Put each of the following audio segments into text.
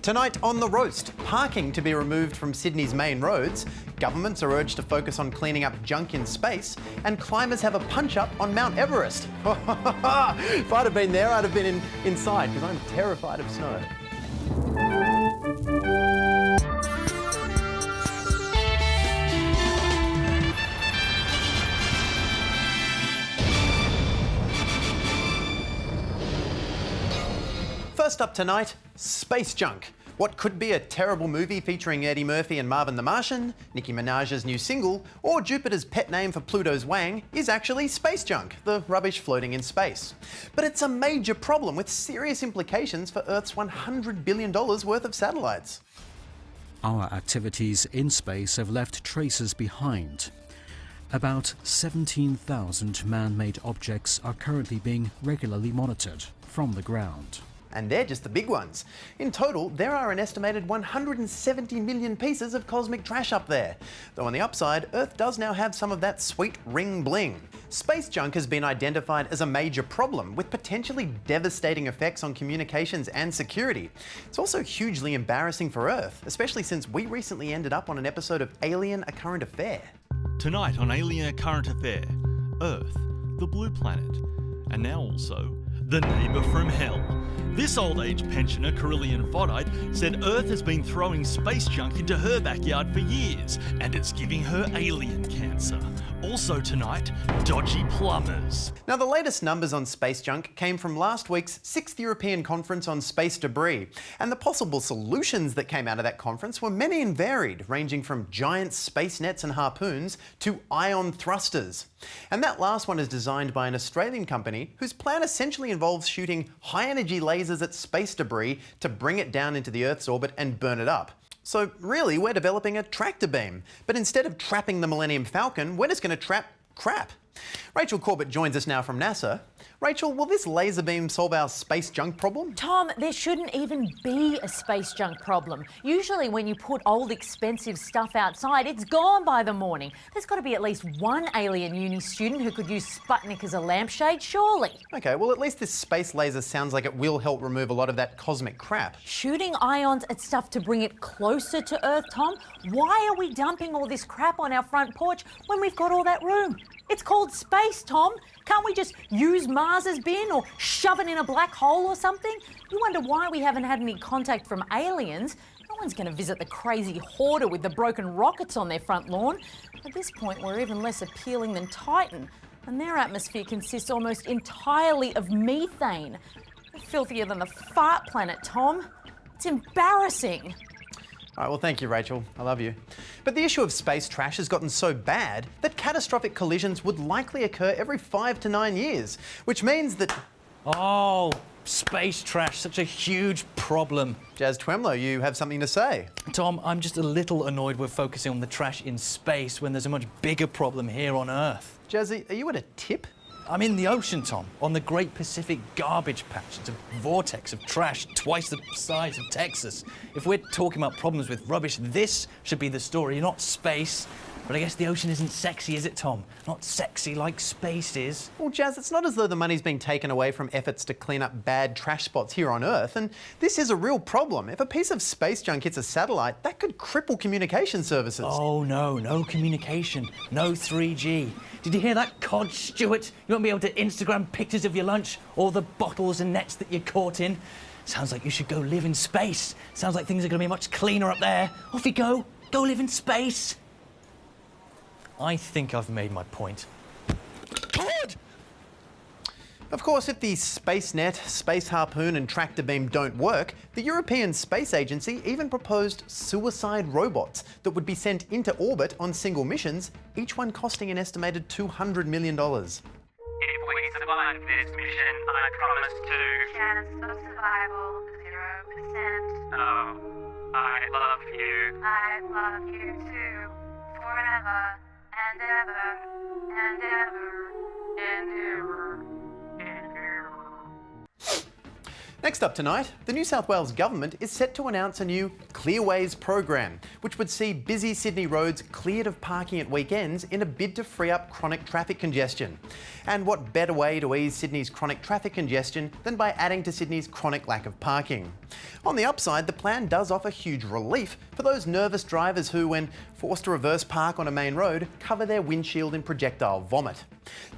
Tonight on The Roast, parking to be removed from Sydney's main roads, governments are urged to focus on cleaning up junk in space, and climbers have a punch-up on Mount Everest. If I'd have been there, I'd have been inside, because I'm terrified of snow. First up tonight, space junk. What could be a terrible movie featuring Eddie Murphy and Marvin the Martian, Nicki Minaj's new single, or Jupiter's pet name for Pluto's Wang is actually space junk, the rubbish floating in space. But it's a major problem with serious implications for Earth's $100 billion worth of satellites. Our activities in space have left traces behind. About 17,000 man-made objects are currently being regularly monitored from the ground. And they're just the big ones. In total, there are an estimated 170 million pieces of cosmic trash up there. Though on the upside, Earth does now have some of that sweet ring bling. Space junk has been identified as a major problem with potentially devastating effects on communications and security. It's also hugely embarrassing for Earth, especially since we recently ended up on an episode of Alien: A Current Affair. Tonight on Alien: A Current Affair, Earth, the blue planet, and now also the neighbour from hell. This old age pensioner, Carillion Vodite, said Earth has been throwing space junk into her backyard for years, and it's giving her alien cancer. Also tonight, dodgy plumbers. Now, the latest numbers on space junk came from last week's 6th European Conference on Space Debris, and the possible solutions that came out of that conference were many and varied, ranging from giant space nets and harpoons to ion thrusters. And that last one is designed by an Australian company whose plan essentially involves shooting high-energy lasers at space debris to bring it down into the Earth's orbit and burn it up. So really, we're developing a tractor beam. But instead of trapping the Millennium Falcon, we're just going to trap crap. Rachel Corbett joins us now from NASA. Rachel, will this laser beam solve our space junk problem? Tom, there shouldn't even be a space junk problem. Usually when you put old expensive stuff outside, it's gone by the morning. There's got to be at least one alien uni student who could use Sputnik as a lampshade, surely. Okay, well at least this space laser sounds like it will help remove a lot of that cosmic crap. Shooting ions at stuff to bring it closer to Earth, Tom? Why are we dumping all this crap on our front porch when we've got all that room? It's called space, Tom. Can't we just use Mars's bin or shove it in a black hole or something? You wonder why we haven't had any contact from aliens. No one's going to visit the crazy hoarder with the broken rockets on their front lawn. At this point, we're even less appealing than Titan, and their atmosphere consists almost entirely of methane. They're filthier than the fart planet, Tom. It's embarrassing. All right, well, thank you, Rachel. I love you. But the issue of space trash has gotten so bad that catastrophic collisions would likely occur every 5 to 9 years, which means that... Oh, space trash, such a huge problem. Jazz Twemlow, you have something to say. Tom, I'm just a little annoyed we're focusing on the trash in space when there's a much bigger problem here on Earth. Jazz, are you at a tip? I'm in the ocean, Tom, on the Great Pacific Garbage Patch. It's a vortex of trash twice the size of Texas. If we're talking about problems with rubbish, this should be the story, not space. But I guess the ocean isn't sexy, is it, Tom? Not sexy like space is. Well, Jazz, it's not as though the money's being taken away from efforts to clean up bad trash spots here on Earth, and this is a real problem. If a piece of space junk hits a satellite, that could cripple communication services. Oh, no communication, no 3G. Did you hear that, Cod Stewart? You won't be able to Instagram pictures of your lunch or the bottles and nets that you're caught in. Sounds like you should go live in space. Sounds like things are going to be much cleaner up there. Off you go. Go live in space. I think I've made my point. Cod! Of course, if the space net, space harpoon and tractor beam don't work, the European Space Agency even proposed suicide robots that would be sent into orbit on single missions, each one costing an estimated $200 million. If we survive this mission, I promise to... Chance of survival, 0%. Oh, I love you. I love you too. Forever and ever and ever and ever and ever. Next up tonight, the New South Wales government is set to announce a new Clearways program, which would see busy Sydney roads cleared of parking at weekends in a bid to free up chronic traffic congestion. And what better way to ease Sydney's chronic traffic congestion than by adding to Sydney's chronic lack of parking? On the upside, the plan does offer huge relief for those nervous drivers who, when forced to reverse park on a main road, cover their windshield in projectile vomit.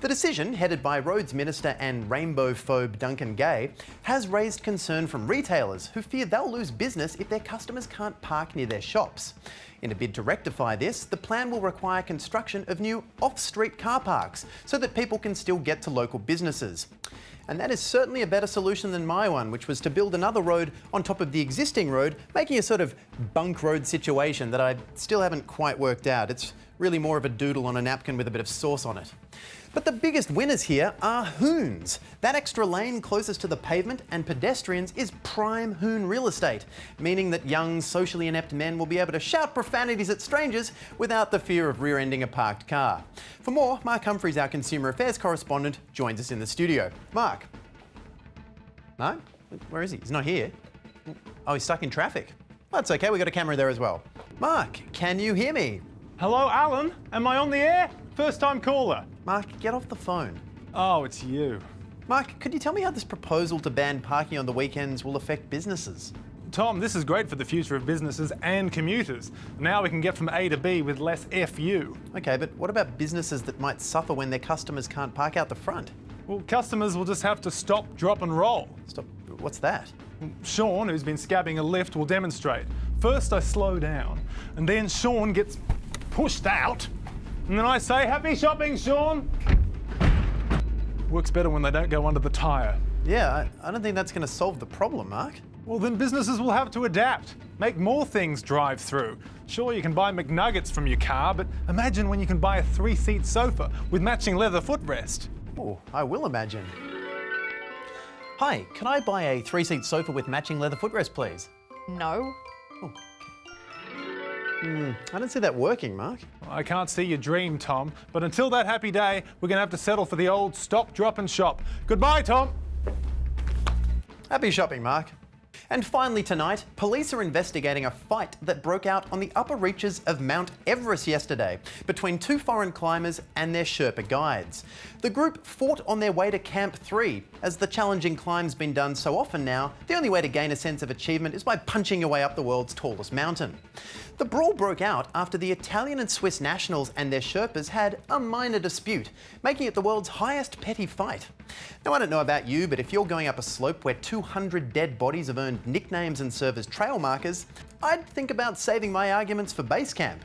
The decision, headed by Roads Minister and rainbow-phobe Duncan Gay, has raised concern from retailers who fear they'll lose business if their customers can't park near their shops. In a bid to rectify this, the plan will require construction of new off-street car parks so that people can still get to local businesses. And that is certainly a better solution than my one, which was to build another road on top of the existing road, making a sort of bunk road situation that I still haven't quite worked out. It's really more of a doodle on a napkin with a bit of sauce on it. But the biggest winners here are hoons. That extra lane closest to the pavement and pedestrians is prime hoon real estate, meaning that young, socially inept men will be able to shout profanities at strangers without the fear of rear-ending a parked car. For more, Mark Humphries, our Consumer Affairs correspondent, joins us in the studio. Mark? No? Where is he? He's not here. Oh, he's stuck in traffic. That's okay, we got a camera there as well. Mark, can you hear me? Hello, Alan. Am I on the air? First time caller. Mark, get off the phone. Oh, it's you. Mark, could you tell me how this proposal to ban parking on the weekends will affect businesses? Tom, this is great for the future of businesses and commuters. Now we can get from A to B with less FU. Okay, but what about businesses that might suffer when their customers can't park out the front? Well, customers will just have to stop, drop and roll. Stop, what's that? Sean, who's been scabbing a lift, will demonstrate. First I slow down, and then Sean gets pushed out, and then I say, "Happy shopping, Sean!" Works better when they don't go under the tyre. Yeah, I don't think that's going to solve the problem, Mark. Well, then businesses will have to adapt, make more things drive through. Sure, you can buy McNuggets from your car, but imagine when you can buy a 3-seat sofa with matching leather footrest. Oh, I will imagine. Hi, can I buy a 3-seat sofa with matching leather footrest, please? No. I don't see that working, Mark. I can't see your dream, Tom, but until that happy day, we're going to have to settle for the old stop, drop and shop. Goodbye, Tom. Happy shopping, Mark. And finally tonight, police are investigating a fight that broke out on the upper reaches of Mount Everest yesterday between two foreign climbers and their Sherpa guides. The group fought on their way to Camp 3. As the challenging climb's been done so often now, the only way to gain a sense of achievement is by punching your way up the world's tallest mountain. The brawl broke out after the Italian and Swiss nationals and their Sherpas had a minor dispute, making it the world's highest petty fight. Now, I don't know about you, but if you're going up a slope where 200 dead bodies have earned nicknames and serve as trail markers, I'd think about saving my arguments for base camp.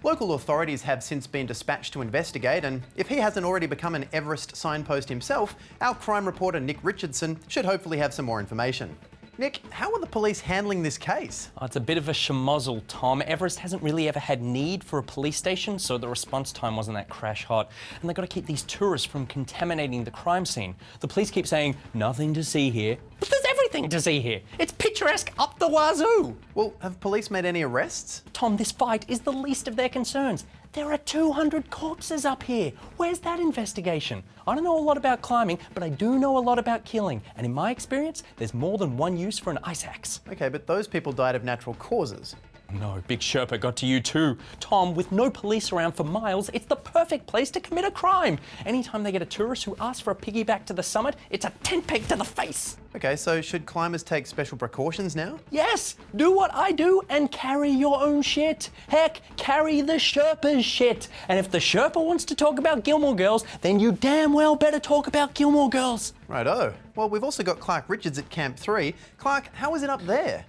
Local authorities have since been dispatched to investigate, and if he hasn't already become an Everest signpost himself, our crime reporter Nick Richardson should hopefully have some more information. Nick, how are the police handling this case? Oh, it's a bit of a schmozzle, Tom. Everest hasn't really ever had need for a police station, so the response time wasn't that crash hot. And they've got to keep these tourists from contaminating the crime scene. The police keep saying, nothing to see here. But there's everything to see here. It's picturesque up the wazoo. Well, have police made any arrests? Tom, this fight is the least of their concerns. There are 200 corpses up here. Where's that investigation? I don't know a lot about climbing, but I do know a lot about killing. And in my experience, there's more than one use for an ice axe. Okay, but those people died of natural causes. No, Big Sherpa got to you too. Tom, with no police around for miles, it's the perfect place to commit a crime. Anytime they get a tourist who asks for a piggyback to the summit, it's a tent peg to the face. Okay, so should climbers take special precautions now? Yes, do what I do and carry your own shit. Heck, carry the Sherpa's shit. And if the Sherpa wants to talk about Gilmore Girls, then you damn well better talk about Gilmore Girls. Righto. Well, we've also got Clark Richards at Camp 3. Clark, how is it up there?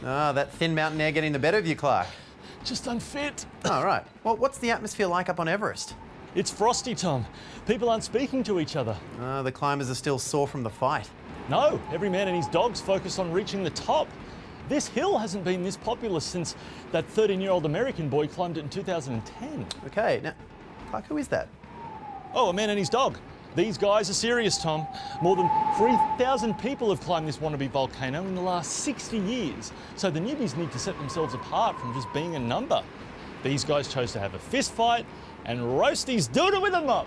Ah, that thin mountain air getting the better of you, Clark. Just unfit. Oh, right. Well, what's the atmosphere like up on Everest? It's frosty, Tom. People aren't speaking to each other. The climbers are still sore from the fight. No, every man and his dog's focused on reaching the top. This hill hasn't been this popular since that 13-year-old American boy climbed it in 2010. Okay, now, Clark, who is that? Oh, a man and his dog. These guys are serious, Tom. More than 3,000 people have climbed this wannabe volcano in the last 60 years. So the newbies need to set themselves apart from just being a number. These guys chose to have a fist fight and roast his doodle with a mop.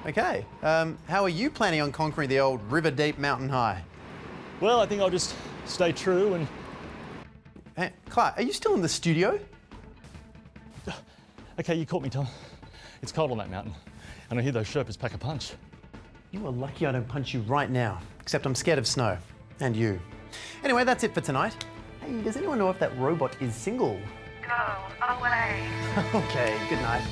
Okay, how are you planning on conquering the old river-deep mountain high? Well, I think I'll just stay true and... Hey, Clark, are you still in the studio? Okay, you caught me, Tom. It's cold on that mountain, and I hear those Sherpas pack a punch. You are lucky I don't punch you right now, except I'm scared of snow. And you. Anyway, that's it for tonight. Hey, does anyone know if that robot is single? Go away. Okay, good night.